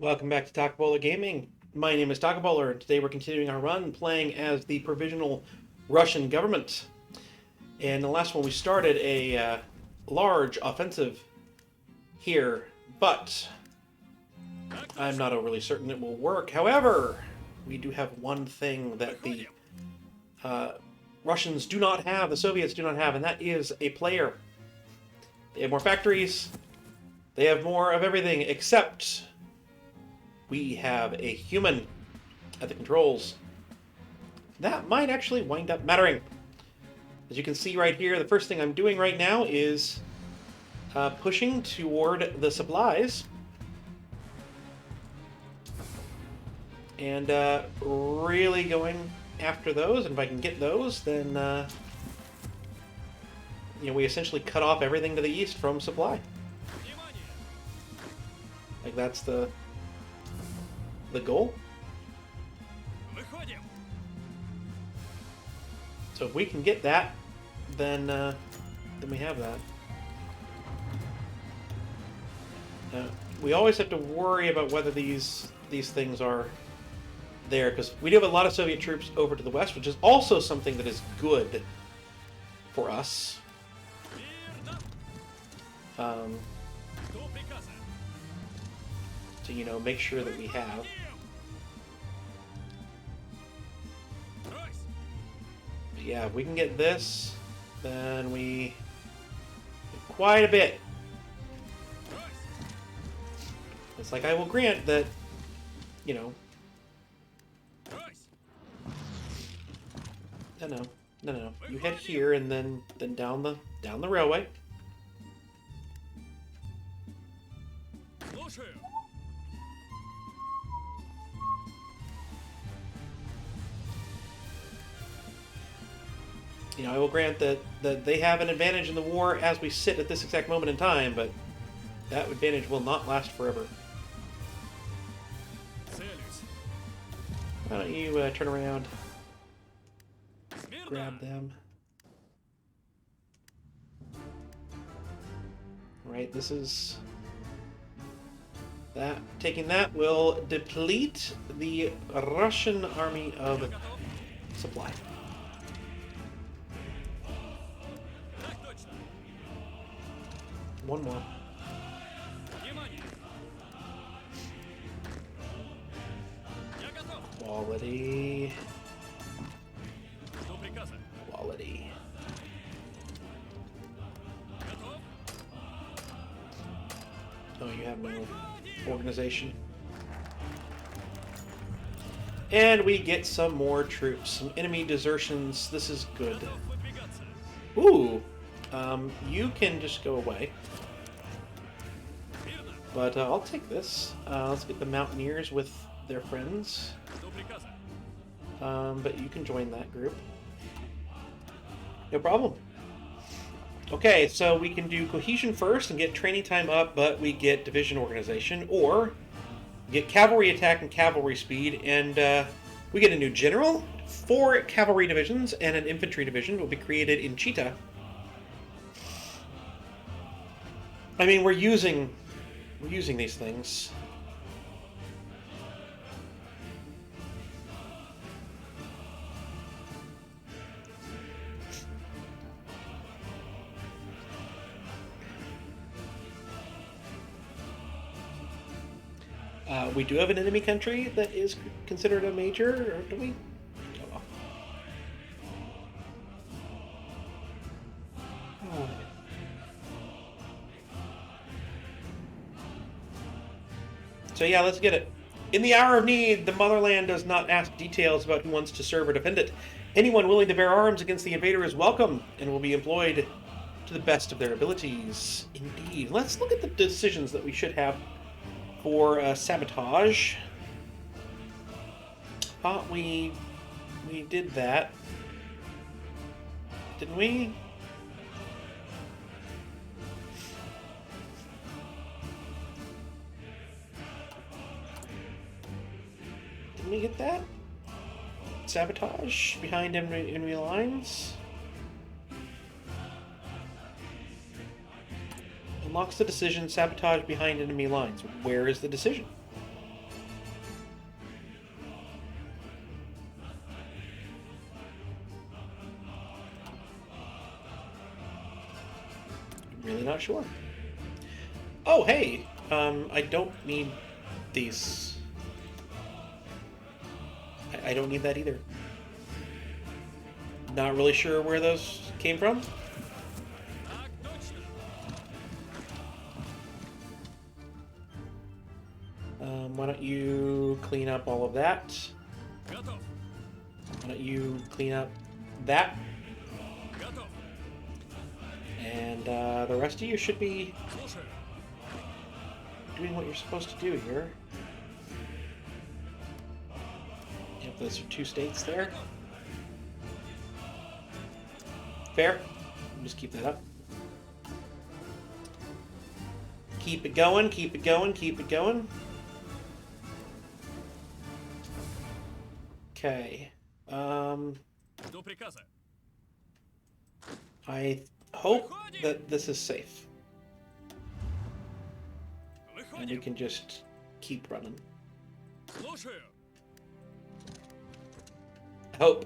Welcome back to Taco Bowler Gaming. My name is Taco Bowler, and today we're continuing our run playing as the provisional Russian government. And the last one we started a large offensive here, but I'm not overly certain it will work. However, we do have one thing that the Russians do not have, the Soviets do not have, and that is a player. They have more factories, they have more of everything, except we have a human at the controls. That might actually wind up mattering. As you can see right here, the first thing I'm doing right now is pushing toward the supplies. And really going after those, and if I can get those, then we essentially cut off everything to the east from supply. Like that's the goal. So if we can get that, then we have that. We always have to worry about whether these things are there, because we do have a lot of Soviet troops over to the west, which is also something that is good for us. To make sure that we have. But yeah, if we can get this, then we get quite a bit. It's like I will grant that, No. You head here and then down the railway. I will grant that they have an advantage in the war as we sit at this exact moment in time, but that advantage will not last forever. Why don't you turn around, grab them. Right, this is that. Taking that will deplete the Russian army of supply. One more. Quality. Quality. Oh, you have no organization. And we get some more troops. Some enemy desertions. This is good. Ooh. You can just go away. But I'll take this. Let's get the Mountaineers with their friends. But you can join that group. No problem. Okay, so we can do cohesion first and get training time up, but we get division organization, or get cavalry attack and cavalry speed, and we get a new general. 4 cavalry divisions and an infantry division will be created in Chita. I mean, we're using these things. We do have an enemy country that is considered a major, or do we? Oh. So yeah, let's get it. In the hour of need, the motherland does not ask details about who wants to serve or defend it. Anyone willing to bear arms against the invader is welcome and will be employed to the best of their abilities. Indeed. Let's look at the decisions that we should have for sabotage. Thought we did that. Didn't we? Didn't we get that? Sabotage behind enemy lines. Unlocks the decision, sabotage behind enemy lines. Where is the decision? really not sure. Oh, hey! I don't need these. I don't need that either. Not really sure where those came from. Why don't you clean up all of that? Why don't you clean up that? And the rest of you should be doing what you're supposed to do here. Yep, those are 2 states there. Fair. Just keep that up. Keep it going, keep it going, keep it going. Okay. I hope that this is safe. And we can just keep running. I hope.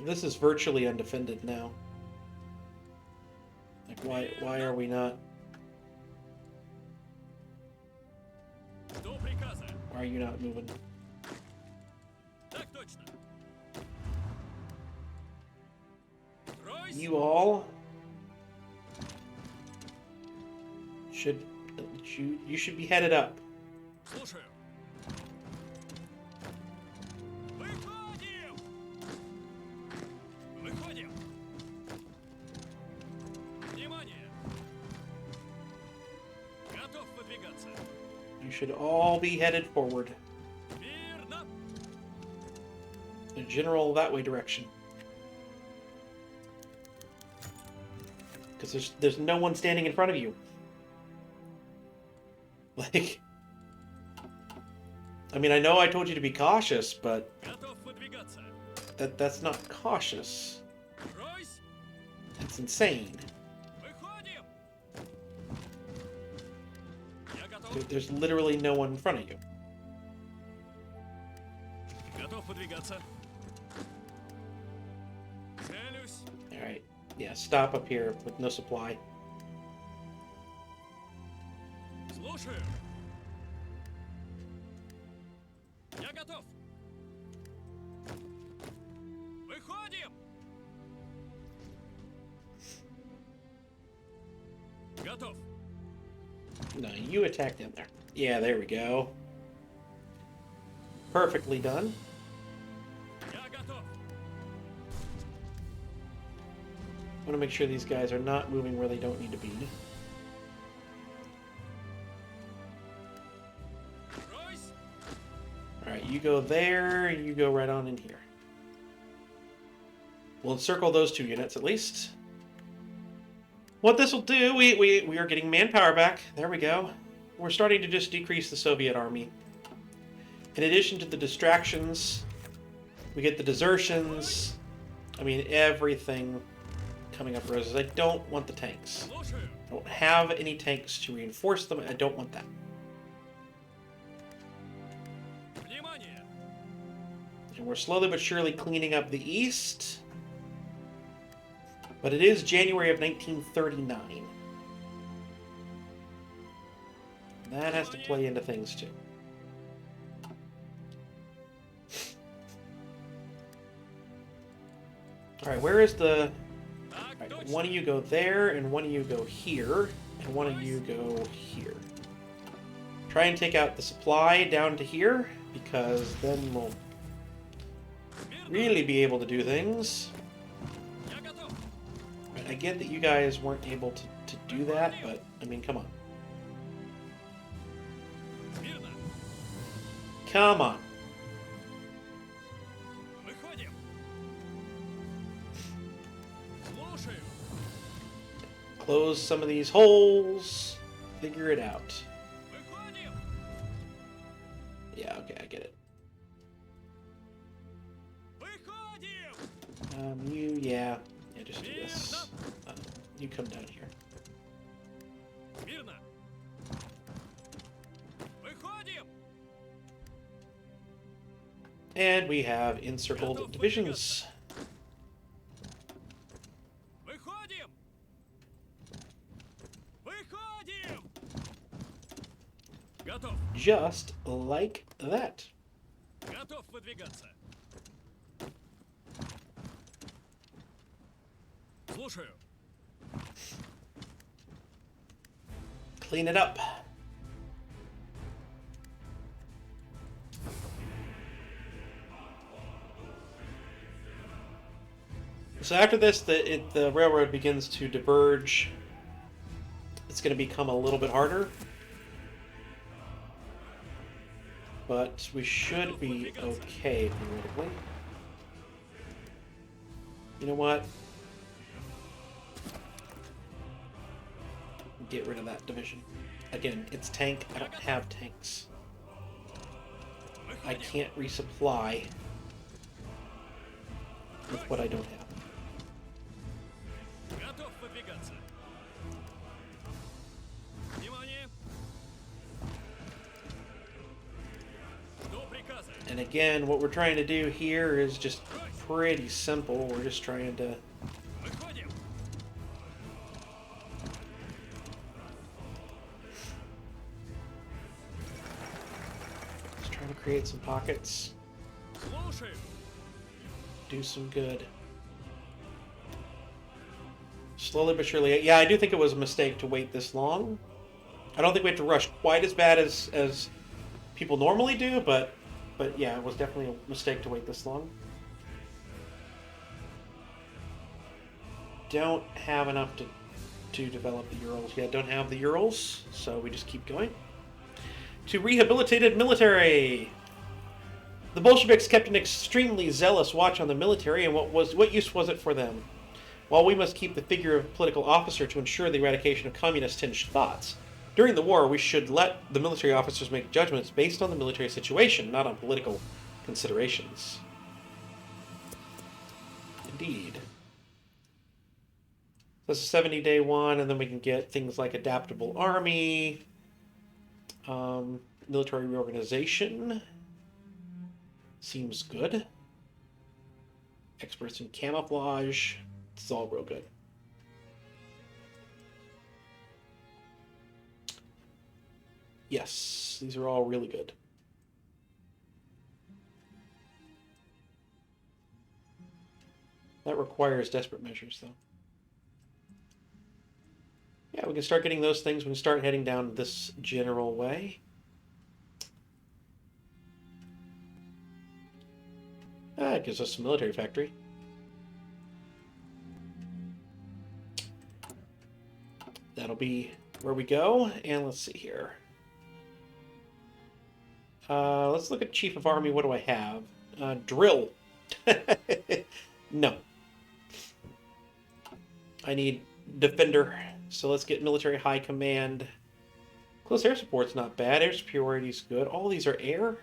This is virtually undefended now. Like, why are we not? Why are you not moving? You all should you should be headed up. You should all be headed forward. The general that way direction. Because there's no one standing in front of you. Like, I mean, I know I told you to be cautious, but that's not cautious. It's insane. There's literally no one in front of you. Alright, yeah, stop up here with no supply. No, you attack them there. Yeah, there we go. Perfectly done. I want to make sure these guys are not moving where they don't need to be. Alright, you go there, you go right on in here. We'll encircle those 2 units at least. What this will do, we are getting manpower back. There we go. We're starting to just decrease the Soviet army. In addition to the distractions, we get the desertions. I mean, everything coming up roses. I don't want the tanks. I don't have any tanks to reinforce them. I don't want that. And we're slowly but surely cleaning up the east. But it is January of 1939. That has to play into things too. Alright, where is the... Right, one of you go there, and one of you go here, and one of you go here. Try and take out the supply down to here, because then we'll really be able to do things. I get that you guys weren't able to do that, but, I mean, come on. Come on. Close some of these holes. Figure it out. Yeah, okay, I get it. Yeah, just do this. You come down here. And we have encircled divisions. Выходим! Выходим! Готов! Just like that. Готов выдвигаться! Слушаю! Clean it up. So after this, the railroad begins to diverge. It's going to become a little bit harder. But we should be okay, theoretically. You know what? Get rid of that division. Again, it's tank. I don't have tanks. I can't resupply with what I don't have. Готов выдвигаться! Внимание! До приказа! And again, what we're trying to do here is just pretty simple. We're just trying to Выходим! create some pockets, Слушаю! do some good. Slowly but surely. Yeah, I do think it was a mistake to wait this long. I don't think we have to rush quite as bad as people normally do, but yeah, it was definitely a mistake to wait this long. Don't have enough to develop the Urals yet. Don't have the Urals, so we just keep going. To rehabilitated military. The Bolsheviks kept an extremely zealous watch on the military, and what use was it for them? While we must keep the figure of a political officer to ensure the eradication of communist-tinged thoughts, during the war we should let the military officers make judgments based on the military situation, not on political considerations. Indeed. That's a 70-day one, and then we can get things like adaptable army, military reorganization. Seems good. Experts in camouflage. It's all real good. Yes, these are all really good. That requires desperate measures, though. Yeah, we can start getting those things. We can start heading down this general way. It gives us a military factory. That'll be where we go. And let's see here. Let's look at Chief of Army. What do I have? Drill. No. I need Defender. So let's get Military High Command. Close air support's not bad. Air superiority's good. All these are air?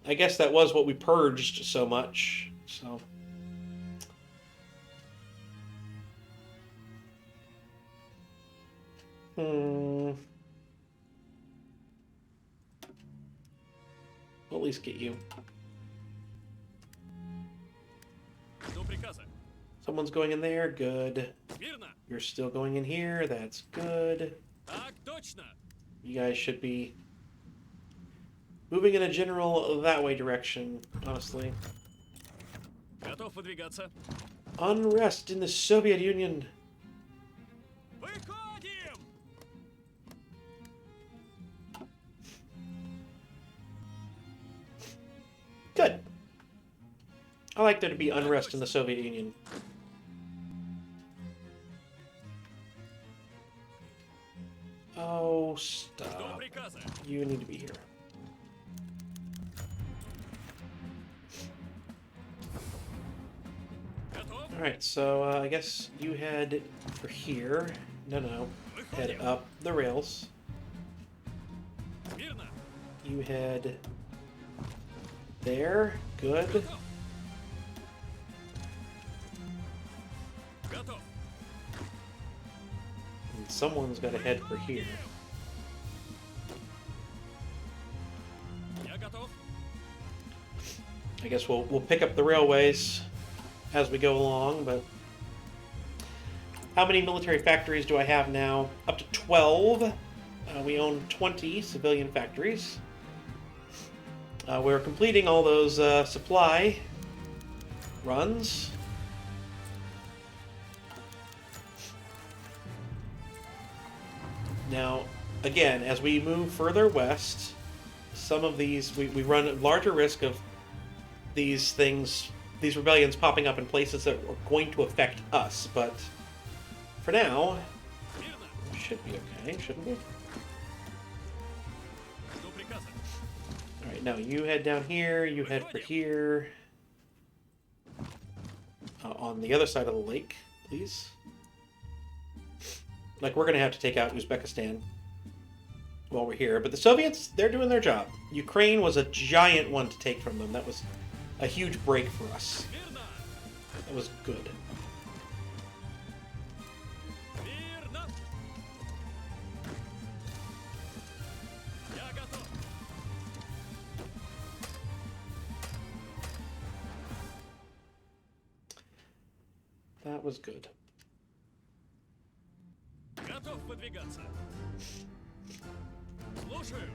I guess that was what we purged so much. So... We'll at least get you. Someone's going in there. Good. You're still going in here. That's good. You guys should be moving in a general that way direction, honestly. Unrest in the Soviet Union. Good. I like there to be unrest in the Soviet Union. Oh, stop. You need to be here. Alright, so I guess you head for here. No. Head up the rails. You head there. Good. And someone's got to head for here. I guess we'll pick up the railways as we go along, but how many military factories do I have now? Up to 12. We own 20 civilian factories. We're completing all those supply runs. Now, again, as we move further west, some of these, we run a larger risk of these things, these rebellions popping up in places that are going to affect us, but for now, we should be okay, shouldn't we? Alright, now you head down here, you head for here. On the other side of the lake, please. Like, we're going to have to take out Uzbekistan while we're here. But the Soviets, they're doing their job. Ukraine was a giant one to take from them. That was a huge break for us. That was good. That was good. Готов выдвигаться. Слушаю.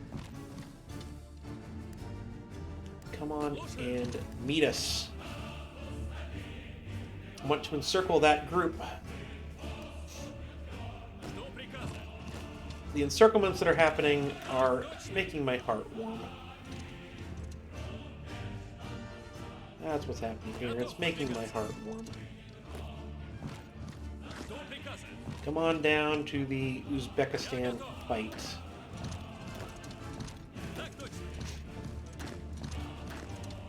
Come on and meet us. I want to encircle that group. Жду приказа. The encirclements that are happening are making my heart warm. That's what's happening here. It's making my heart warm. Жду приказа. Come on down to the Uzbekistan fight. Так точно.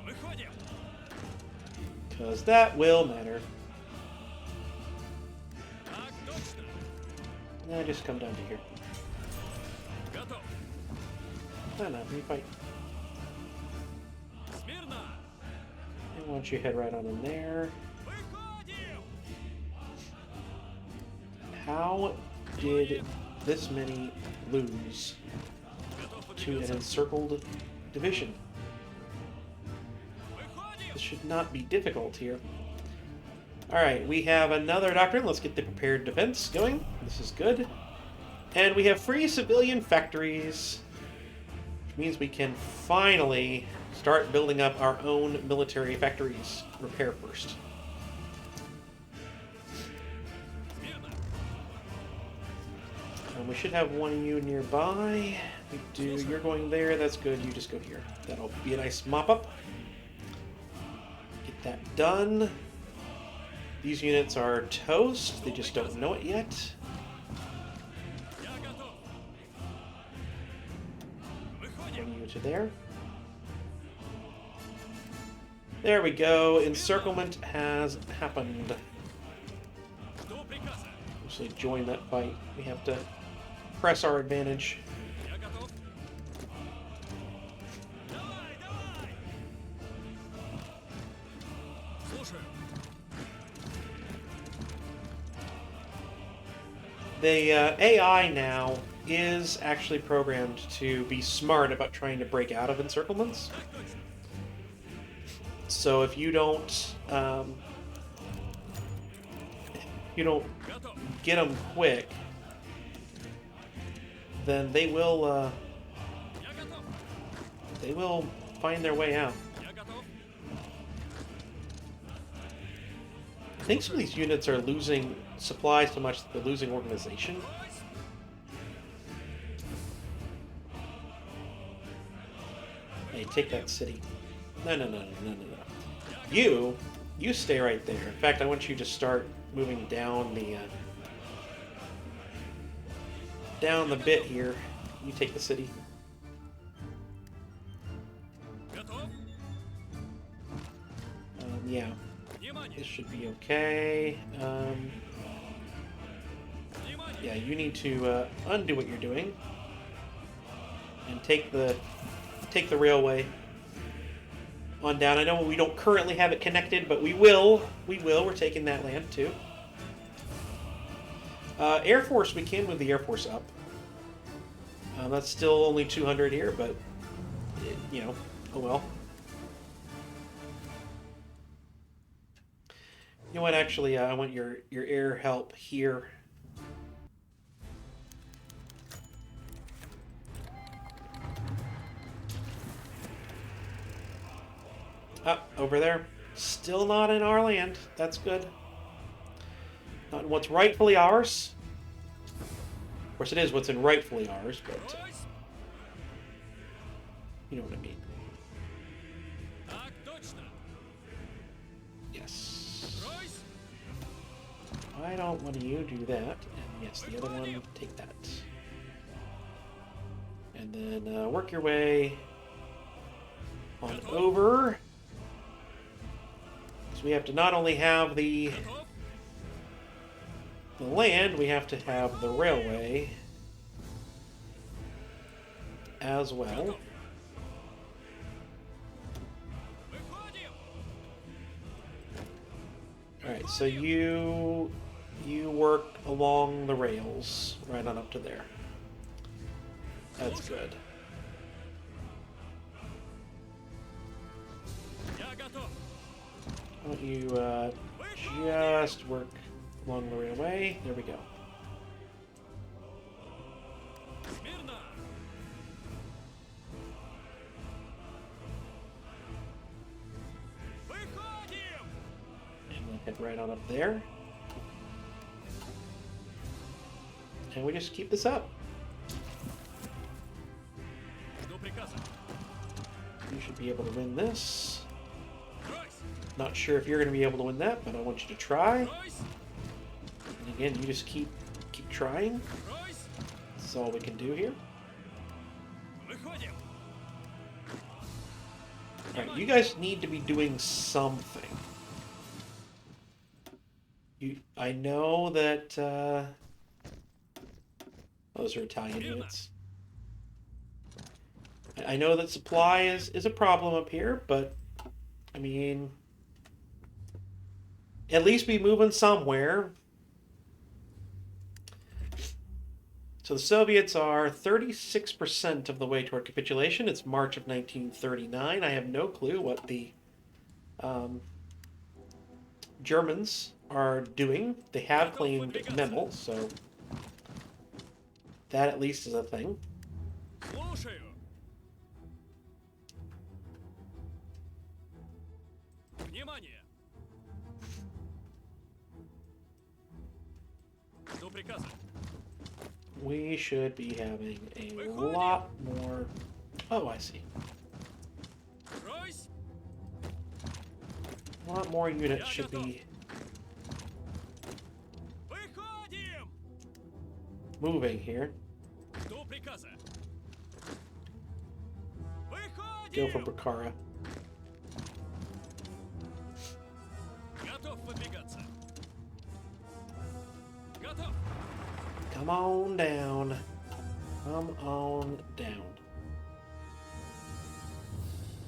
Выходим. Because that will matter. Так точно. Nah, just come down to here. Готов. No, no, you fight. Смирно. And why don't you head right on in there. Выходим. How did this many lose Готов to an выдвигаться. encircled division? Выходим. This should not be difficult here. Alright, we have another doctrine. Let's get the prepared defense going. This is good. And we have free civilian factories, which means we can finally start building up our own military factories. Repair first. Смирно. We should have one of you nearby. We do. You're going there. That's good. You just go here. That'll be a nice mop-up. Get that done. These units are toast. They just don't know it yet. Я готов. Выходим. Bring you to there. There we go. Encirclement has happened. Жду приказа. Actually, join that fight. We have to press our advantage. Я готов. Давай, давай. Слушаю. The AI now is actually programmed to be smart about trying to break out of encirclements. Так точно. So if you don't Готов. get them quick, then they will Я готов. find their way out. Я готов. I think some of these units are losing supplies so much that they're losing organization. Hey, take that city. No, no, no, no, no, no, no. You stay right there. In fact, I want you to start moving down the bit here. You take the city. Готов. Yeah, Внимание. this should be okay. Внимание. Yeah, you need to undo what you're doing and take the railway on down. I know we don't currently have it connected, but we will. We will. We're taking that land too. Air Force, we can move the Air Force up. That's still only 200 here, but you know, oh well. You know what? Actually, I want your air help here. Up over there. Still not in our land. That's good. Not in what's rightfully ours. Of course, it is what's in rightfully ours, but Ройсь! you know what I mean. Так точно! Yes. Ройсь! Why don't one of you do that? And yes, the other one, take that. And then work your way on over. So we have to not only have the Готов? land, we have to have the railway as well. Выходим! Alright, so you work along the rails right on up to there. That's good. Я готов! Why don't you just work along the railway? There we go. Смирно! Выходим! And we'll head right on up there. And we just keep this up. Жду приказа. You should be able to win this. Ройсь! Not sure if you're going to be able to win that, but I want you to try. Ройсь! And again, you just keep trying. Ройсь! That's all we can do here. Выходим! Alright, you guys need to be doing something. I know that those are Italian units. I know that supply is a problem up here, but I mean, at least be moving somewhere. So the Soviets are 36% of the way toward capitulation. It's March of 1939. I have no clue what the Germans are doing. They have claimed Memel, so that at least is a thing. Слушаю! Внимание! Жду приказа. We should be having a lot more... Oh, I see. Ройсь! A lot more units should be Выходим! moving here. Жду приказа. Go for Выходим! Bukhara. Готов выдвигаться. Готов. Come on down. Come on down.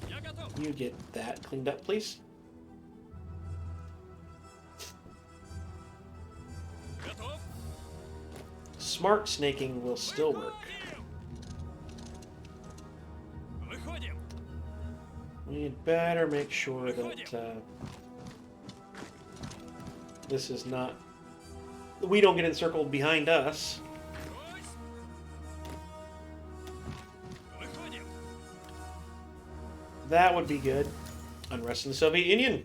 Я готов. You get that cleaned up, please. Готов. Smart snaking will still work. Выходим. We'd better make sure that this is not... We don't get encircled behind us. Ройсь. Выходим. That would be good. Unrest in the Soviet Union.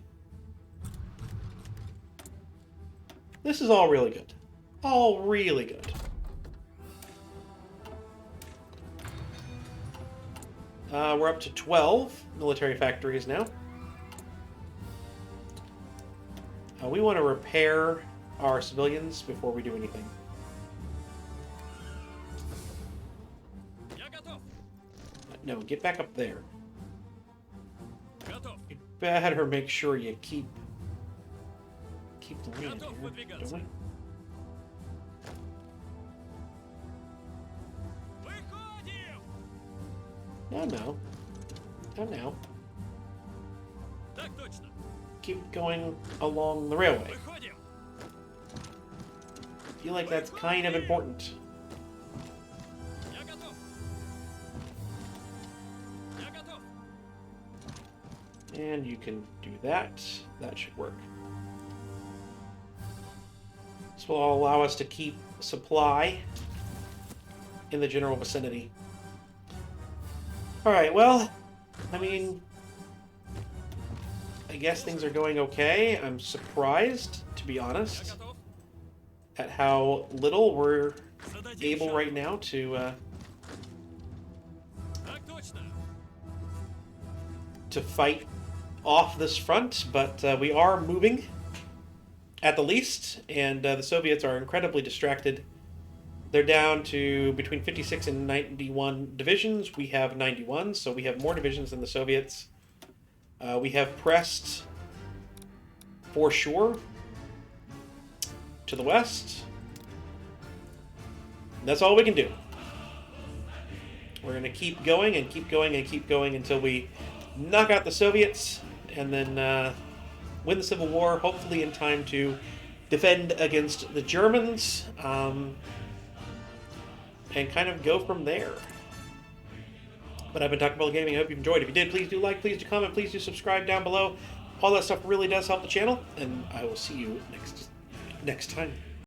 This is all really good. All really good. We're up to 12 military factories now. We want to repair our civilians before we do anything. Я готов. No, get back up there. Готов. You better make sure you keep the land Готов here, выдвигаться. don't Выходим. we? No. Not now. Так точно. Keep going along the railway. Выходим. I feel like that's kind of important. Я готов. Я готов. And you can do that. That should work. This will allow us to keep supply in the general vicinity. Alright, well, I mean, I guess things are going okay. I'm surprised, to be Я honest, готов. at how little we're Зададим able шаг. right now Так точно. to fight off this front, but we are moving at the least, and the Soviets are incredibly distracted. They're down to between 56 and 91 divisions. We have 91, so we have more divisions than the Soviets. We have pressed for sure to the west. That's all we can do. We're going to keep going and keep going and keep going until we knock out the Soviets and then win the Civil War, hopefully in time to defend against the Germans, and kind of go from there. But I've been talking about gaming. I hope you've enjoyed. If you did, please do like, please do comment, please do subscribe down below. All that stuff really does help the channel, and I will see you next time.